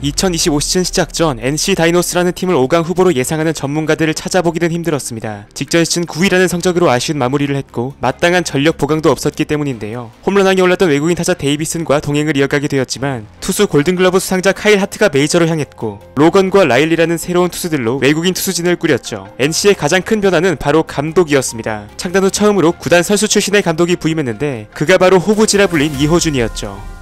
2025 시즌 시작 전 NC 다이노스라는 팀을 5강 후보로 예상하는 전문가들을 찾아보기는 힘들었습니다. 직전 시즌 9위라는 성적으로 아쉬운 마무리를 했고 마땅한 전력 보강도 없었기 때문인데요. 홈런왕에 올랐던 외국인 타자 데이비슨과 동행을 이어가게 되었지만 투수 골든글러브 수상자 카일 하트가 메이저로 향했고 로건과 라일리라는 새로운 투수들로 외국인 투수진을 꾸렸죠. NC의 가장 큰 변화는 바로 감독이었습니다. 창단 후 처음으로 구단 선수 출신의 감독이 부임했는데 그가 바로 호구지라 불린 이호준이었죠.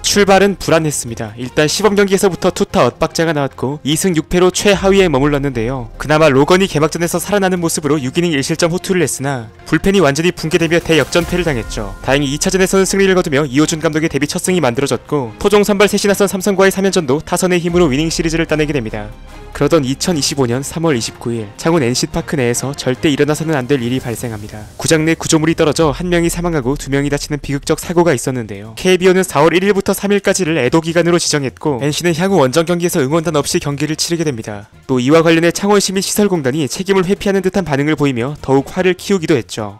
출발은 불안했습니다. 일단 시범경기에서부터 투타 엇박자가 나왔고 2승 6패로 최하위에 머물렀는데요. 그나마 로건이 개막전에서 살아나는 모습으로 6이닝 1실점 호투를 냈으나 불펜이 완전히 붕괴되며 대역전패를 당했죠. 다행히 2차전에서는 승리를 거두며 이호준 감독의 데뷔 첫 승이 만들어졌고 토종 선발 셋이 나선 삼성과의 3연전도 타선의 힘으로 위닝 시리즈를 따내게 됩니다. 그러던 2025년 3월 29일 창원 NC파크 내에서 절대 일어나서는 안 될 일이 발생합니다. 구장 내 구조물이 떨어져 한 명이 사망하고 두 명이 다치는 비극적 사고가 있었는데요. KBO는 4월 1일부터 3일까지를 애도기간으로 지정했고 NC는 향후 원정 경기에서 응원단 없이 경기를 치르게 됩니다. 또 이와 관련해 창원시민시설공단이 책임을 회피하는 듯한 반응을 보이며 더욱 화를 키우기도 했죠.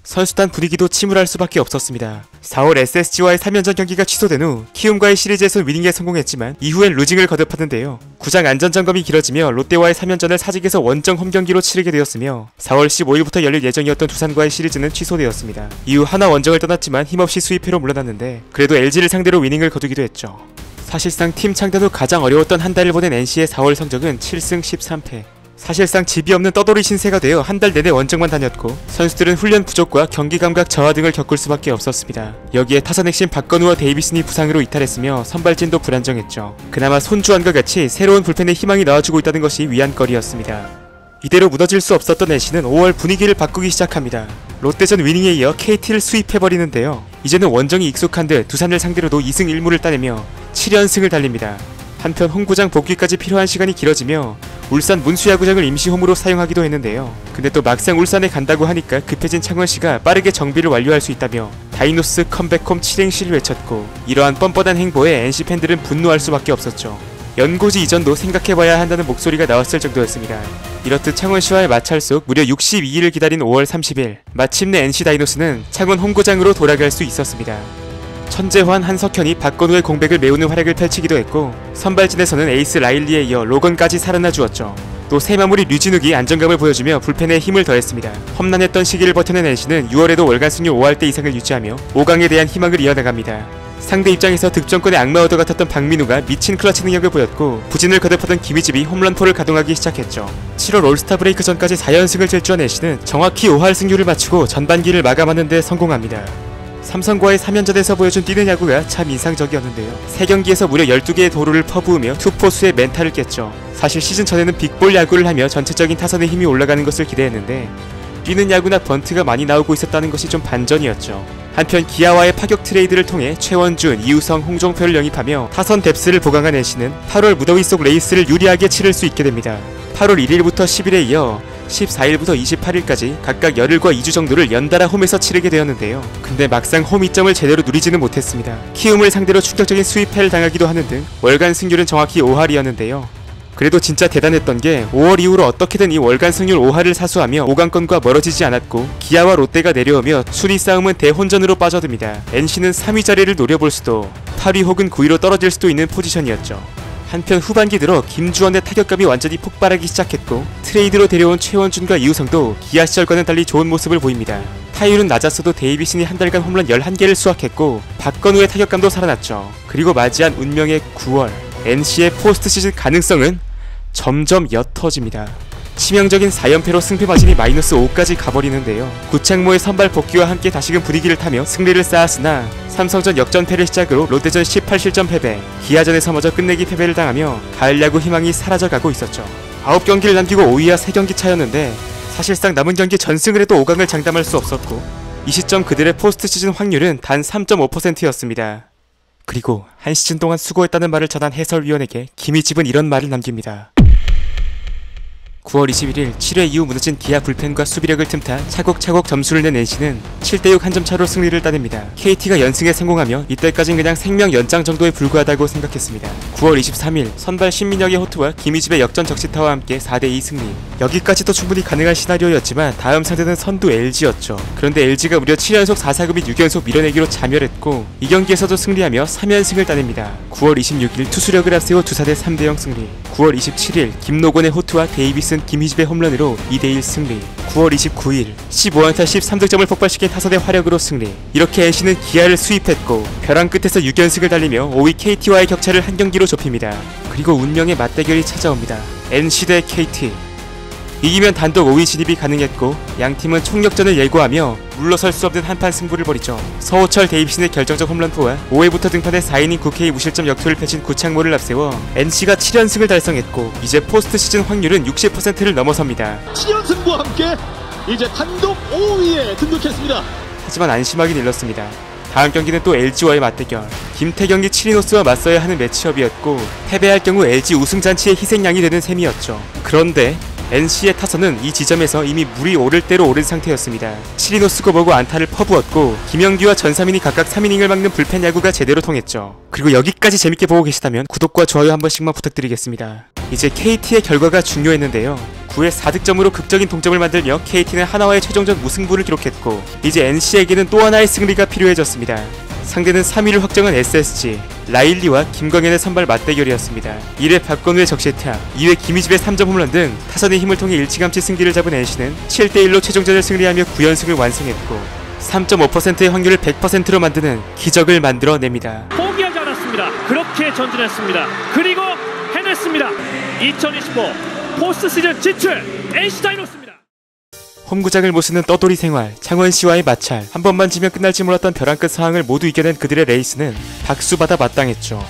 선수단 분위기도 침울할 수밖에 없었습니다. 4월 SSG와의 3연전 경기가 취소된 후 키움과의 시리즈에서 위닝에 성공했지만 이후엔 루징을 거듭하는데요. 구장 안전점검이 길어지며 롯데와의 3연전을 사직에서 원정 홈경기로 치르게 되었으며 4월 15일부터 열릴 예정이었던 두산과의 시리즈는 취소되었습니다. 이후 하나 원정을 떠났지만 힘없이 수입회로 물러났는데 그래도 LG를 상대로 위닝을 거두기도 했죠. 사실상 팀 창단 후 가장 어려웠던 한 달을 보낸 NC의 4월 성적은 7승 13패. 사실상 집이 없는 떠돌이 신세가 되어 한 달 내내 원정만 다녔고 선수들은 훈련 부족과 경기 감각 저하 등을 겪을 수밖에 없었습니다. 여기에 타선 핵심 박건우와 데이비슨이 부상으로 이탈했으며 선발진도 불안정했죠. 그나마 손주환과 같이 새로운 불펜에 희망이 나와주고 있다는 것이 위안거리였습니다. 이대로 무너질 수 없었던 NC는 5월 분위기를 바꾸기 시작합니다. 롯데전 위닝에 이어 KT를 수입해버리는데요. 이제는 원정이 익숙한 듯 두산을 상대로도 2승 1무를 따내며 7연승을 달립니다. 한편 홈구장 복귀까지 필요한 시간이 길어지며 울산 문수야구장을 임시 홈으로 사용하기도 했는데요. 근데 또 막상 울산에 간다고 하니까 급해진 창원시가 빠르게 정비를 완료할 수 있다며 다이노스 컴백홈 7행시를 외쳤고 이러한 뻔뻔한 행보에 NC 팬들은 분노할 수밖에 없었죠. 연고지 이전도 생각해봐야 한다는 목소리가 나왔을 정도였습니다. 이렇듯 창원시와의 마찰 속 무려 62일을 기다린 5월 30일 마침내 NC 다이노스는 창원 홈구장으로 돌아갈 수 있었습니다. 천재환, 한석현이 박건우의 공백을 메우는 활약을 펼치기도 했고 선발진에서는 에이스 라일리에 이어 로건까지 살아나 주었죠. 또 새마무리 류진욱이 안정감을 보여주며 불펜에 힘을 더했습니다. 험난했던 시기를 버텨낸 NC는 6월에도 월간 승률 5할대 이상을 유지하며 5강에 대한 희망을 이어나갑니다. 상대 입장에서 득점권의 악마 얻어 같았던 박민우가 미친 클러치 능력을 보였고 부진을 거듭하던 김희집이 홈런포를 가동하기 시작했죠. 7월 올스타 브레이크 전까지 4연승을 질주한 NC는 정확히 5할 승률을 맞추고 전반기를 마감하는 데 성공합니다. 삼성과의 3연전에서 보여준 뛰는 야구가 참 인상적이었는데요. 3경기에서 무려 12개의 도루를 퍼부으며 투포수의 멘탈을 깼죠. 사실 시즌 전에는 빅볼 야구를 하며 전체적인 타선의 힘이 올라가는 것을 기대했는데 뛰는 야구나 번트가 많이 나오고 있었다는 것이 좀 반전이었죠. 한편 기아와의 파격 트레이드를 통해 최원준, 이우성, 홍종표를 영입하며 타선 뎁스를 보강한 NC는 8월 무더위 속 레이스를 유리하게 치를 수 있게 됩니다. 8월 1일부터 10일에 이어 14일부터 28일까지 각각 열흘과 2주 정도를 연달아 홈에서 치르게 되었는데요. 근데 막상 홈 이점을 제대로 누리지는 못했습니다. 키움을 상대로 충격적인 수입패를 당하기도 하는 등 월간 승률은 정확히 5할이었는데요. 그래도 진짜 대단했던 게 5월 이후로 어떻게든 이 월간 승률 5할을 사수하며 5강권과 멀어지지 않았고 기아와 롯데가 내려오며 순위 싸움은 대혼전으로 빠져듭니다. NC는 3위 자리를 노려볼 수도 8위 혹은 9위로 떨어질 수도 있는 포지션이었죠. 한편 후반기 들어 김주원의 타격감이 완전히 폭발하기 시작했고 트레이드로 데려온 최원준과 이우성도 기아 시절과는 달리 좋은 모습을 보입니다. 타율은 낮았어도 데이비슨이 한 달간 홈런 11개를 수확했고 박건우의 타격감도 살아났죠. 그리고 맞이한 운명의 9월 NC의 포스트 시즌 가능성은 점점 옅어집니다. 치명적인 4연패로 승패 마진이 -5까지 가버리는데요. 구창모의 선발 복귀와 함께 다시금 분위기를 타며 승리를 쌓았으나 삼성전 역전패를 시작으로 롯데전 18실점 패배, 기아전에서 마저 끝내기 패배를 당하며 가을 야구 희망이 사라져가고 있었죠. 9경기를 남기고 5위와 3경기 차였는데 사실상 남은 경기 전승을 해도 5강을 장담할 수 없었고 이 시점 그들의 포스트 시즌 확률은 단 3.5%였습니다. 그리고 한 시즌 동안 수고했다는 말을 전한 해설위원에게 김희집은 이런 말을 남깁니다. 9월 21일 7회 이후 무너진 기아 불펜과 수비력을 틈타 차곡차곡 점수를 낸 NC는 7대6 한 점 차로 승리를 따냅니다. KT가 연승에 성공하며 이때까진 그냥 생명 연장 정도에 불과하다고 생각했습니다. 9월 23일 선발 신민혁의 호투와 김희집의 역전 적시타와 함께 4대2 승리. 여기까지도 충분히 가능한 시나리오였지만 다음 상대는 선두 LG였죠. 그런데 LG가 무려 7연속 4사구 및 6연속 밀어내기로 자멸했고 이 경기에서도 승리하며 3연승을 따냅니다. 9월 26일 투수력을 앞세워 두사대 3대0 승리. 9월 27일 김노곤의 호투와 데이비슨 김희집의 홈런으로 2대1 승리. 9월 29일 15안타 13득점을 폭발시킨 타선의 화력으로 승리. 이렇게 NC는 기아를 수입했고 벼랑 끝에서 6연승을 달리며 5위 KT와의 격차를 한 경기로 좁힙니다. 그리고 운명의 맞대결이 찾아옵니다. NC 대 KT. 이기면 단독 5위 진입이 가능했고 양팀은 총력전을 예고하며 물러설 수 없는 한판 승부를 벌이죠. 서호철 데이비슨의 결정적 홈런포와 5회부터 등판해 4이닝 9K 무실점 역투를 펼친 구창모를 앞세워 NC가 7연승을 달성했고 이제 포스트 시즌 확률은 60%를 넘어섭니다. 7연승과 함께 이제 단독 5위에 등극했습니다. 하지만 안심하긴 일렀습니다. 다음 경기는 또 LG와의 맞대결. 김태경이 치리노스와 맞서야 하는 매치업이었고 패배할 경우 LG 우승잔치의 희생양이 되는 셈이었죠. 그런데 NC의 타선은 이 지점에서 이미 물이 오를 대로 오른 상태였습니다. 치리노스고 뭐고 안타를 퍼부었고 김영규와 전삼인이 각각 3이닝을 막는 불펜 야구가 제대로 통했죠. 그리고 여기까지 재밌게 보고 계시다면 구독과 좋아요 한 번씩만 부탁드리겠습니다. 이제 KT의 결과가 중요했는데요. 9회 4득점으로 극적인 동점을 만들며 KT는 하나와의 최종전 무승부를 기록했고 이제 NC에게는 또 하나의 승리가 필요해졌습니다. 상대는 3위를 확정한 SSG, 라일리와 김광현의 선발 맞대결이었습니다. 1회 박건우의 적시타, 2회 김희집의 3점 홈런 등 타선의 힘을 통해 일찌감치 승기를 잡은 NC는 7대1로 최종전을 승리하며 9연승을 완성했고 3.5%의 확률을 100%로 만드는 기적을 만들어냅니다. 포기하지 않았습니다. 그렇게 전진했습니다. 그리고 해냈습니다. 2025 포스트 시즌 진출 NC 다이노스입니다. 홈구장을 모시는 떠돌이 생활, 창원시와의 마찰, 한 번만 지면 끝날지 몰랐던 벼랑 끝 상황을 모두 이겨낸 그들의 레이스는 박수받아 마땅했죠.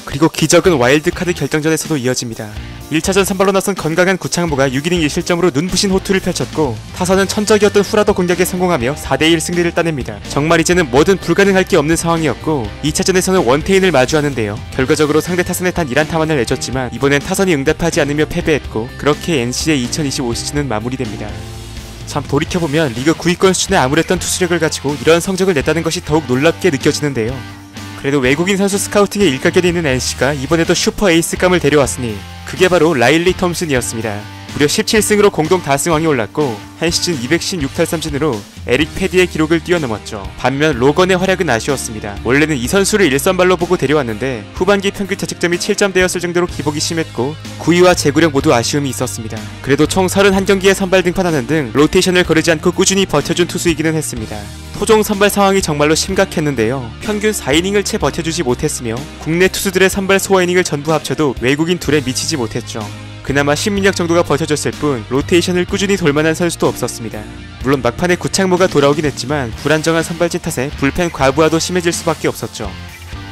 그리고 기적은 와일드카드 결정전에서도 이어집니다. 1차전 선발로 나선 건강한 구창모가 6이닝 1실점으로 눈부신 호투를 펼쳤고 타선은 천적이었던 후라더 공략에 성공하며 4대1 승리를 따냅니다. 정말 이제는 뭐든 불가능할 게 없는 상황이었고 2차전에서는 원태인을 마주하는데요. 결과적으로 상대 타선에 단 1안타만을 내줬지만 이번엔 타선이 응답하지 않으며 패배했고 그렇게 NC의 2025 시즌은 마무리됩니다. 참 돌이켜보면 리그 9위권 수준에 암울했던 투수력을 가지고 이런 성적을 냈다는 것이 더욱 놀랍게 느껴지는데요. 그래도 외국인 선수 스카우팅에 일가견이 있는 NC가 이번에도 슈퍼 에이스감을 데려왔으니 그게 바로 라일리 톰슨이었습니다. 무려 17승으로 공동 다승왕에 올랐고 한 시즌 216탈삼진으로 에릭 패디의 기록을 뛰어넘었죠. 반면 로건의 활약은 아쉬웠습니다. 원래는 이 선수를 1선발로 보고 데려왔는데 후반기 평균 자책점이 7점대였을 정도로 기복이 심했고 9위와 제구력 모두 아쉬움이 있었습니다. 그래도 총 31경기에 선발 등판하는 등 로테이션을 거르지 않고 꾸준히 버텨준 투수이기는 했습니다. 토종 선발 상황이 정말로 심각했는데요. 평균 4이닝을 채 버텨주지 못했으며 국내 투수들의 선발 소화 이닝을 전부 합쳐도 외국인 둘에 미치지 못했죠. 그나마 신민혁 정도가 버텨줬을 뿐 로테이션을 꾸준히 돌만한 선수도 없었습니다. 물론 막판에 구창모가 돌아오긴 했지만 불안정한 선발진 탓에 불펜 과부하도 심해질 수밖에 없었죠.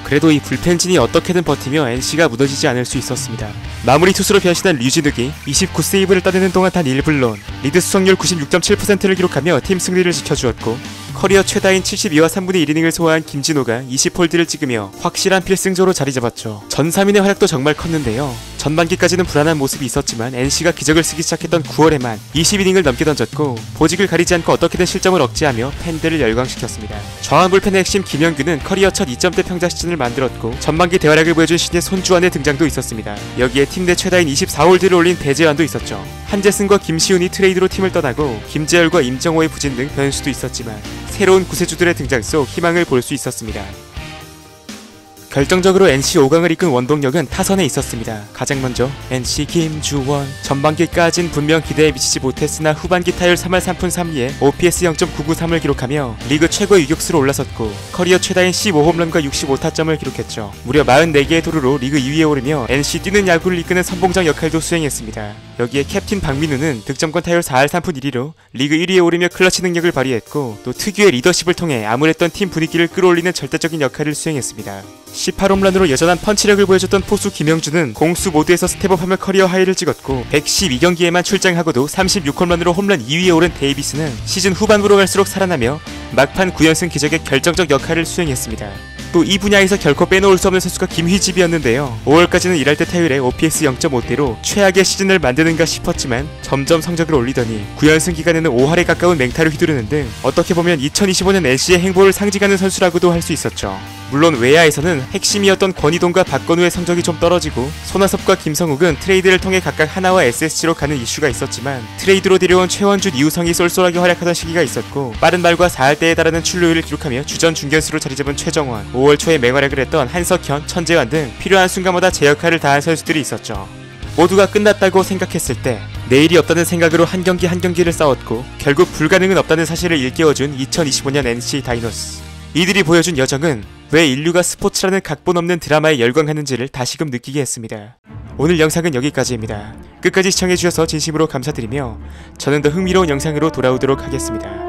그래도 이 불펜진이 어떻게든 버티며 NC가 무너지지 않을 수 있었습니다. 마무리 투수로 변신한 류진욱이 29세이브를 따내는 동안 단 1불론, 리드 수성률 96.7%를 기록하며 팀 승리를 지켜주었고 커리어 최다인 72와 3분의 1이닝을 소화한 김진호가 20홀드를 찍으며 확실한 필승조로 자리잡았죠. 전삼인의 활약도 정말 컸는데요. 전반기까지는 불안한 모습이 있었지만 NC가 기적을 쓰기 시작했던 9월에만 20이닝을 넘게 던졌고 보직을 가리지 않고 어떻게든 실점을 억제하며 팬들을 열광시켰습니다. 저항 불펜의 핵심 김영규는 커리어 첫 2점대 평자 시즌을 만들었고 전반기 대활약을 보여준 신예 손주환의 등장도 있었습니다. 여기에 팀 내 최다인 24홀드를 올린 배재환도 있었죠. 한재승과 김시훈이 트레이드로 팀을 떠나고 김재열과 임정호의 부진 등 변수도 있었지만 새로운 구세주들의 등장 속 희망을 볼 수 있었습니다. 결정적으로 NC 5강을 이끈 원동력은 타선에 있었습니다. 가장 먼저 NC 김주원. 전반기까진 분명 기대에 미치지 못했으나 후반기 타율 3할 3푼 3리에 OPS 0.993을 기록하며 리그 최고의 유격수로 올라섰고 커리어 최다인 15홈런과 65타점을 기록했죠. 무려 44개의 도루로 리그 2위에 오르며 NC 뛰는 야구를 이끄는 선봉장 역할도 수행했습니다. 여기에 캡틴 박민우는 득점권 타율 4할 3푼 1리로 리그 1위에 오르며 클러치 능력을 발휘했고 또 특유의 리더십을 통해 암울했던 팀 분위기를 끌어올리는 절대적인 역할을 수행했습니다. 18홈런으로 여전한 펀치력을 보여줬던 포수 김영주는 공수 모두에서 스텝업하며 커리어 하이를 찍었고 112경기에만 출장하고도 36홈런으로 홈런 2위에 오른 데이비스는 시즌 후반부로 갈수록 살아나며 막판 9연승 기적의 결정적 역할을 수행했습니다. 또 이 분야에서 결코 빼놓을 수 없는 선수가 김휘집이었는데요. 5월까지는 이랄 때 타율에 OPS 0.5대로 최악의 시즌을 만드는가 싶었지만 점점 성적을 올리더니 9연승 기간에는 5할에 가까운 맹타를 휘두르는 등 어떻게 보면 2025년 NC의 행보를 상징하는 선수라고도 할 수 있었죠. 물론 외야에서는 핵심이었던 권희동과 박건우의 성적이 좀 떨어지고 손아섭과 김성욱은 트레이드를 통해 각각 하나와 SSG로 가는 이슈가 있었지만 트레이드로 데려온 최원준, 이우성이 쏠쏠하게 활약하던 시기가 있었고 빠른 발과 4할대에 달하는 출루율을 기록하며 주전 중견수로 자리잡은 최정원, 5월 초에 맹활약을 했던 한석현, 천재환 등 필요한 순간마다 제 역할을 다한 선수들이 있었죠. 모두가 끝났다고 생각했을 때 내일이 없다는 생각으로 한 경기 한 경기를 싸웠고 결국 불가능은 없다는 사실을 일깨워준 2025년 NC 다이노스. 이들이 보여준 여정은 왜 인류가 스포츠라는 각본 없는 드라마에 열광하는지를 다시금 느끼게 했습니다. 오늘 영상은 여기까지입니다. 끝까지 시청해주셔서 진심으로 감사드리며 저는 더 흥미로운 영상으로 돌아오도록 하겠습니다.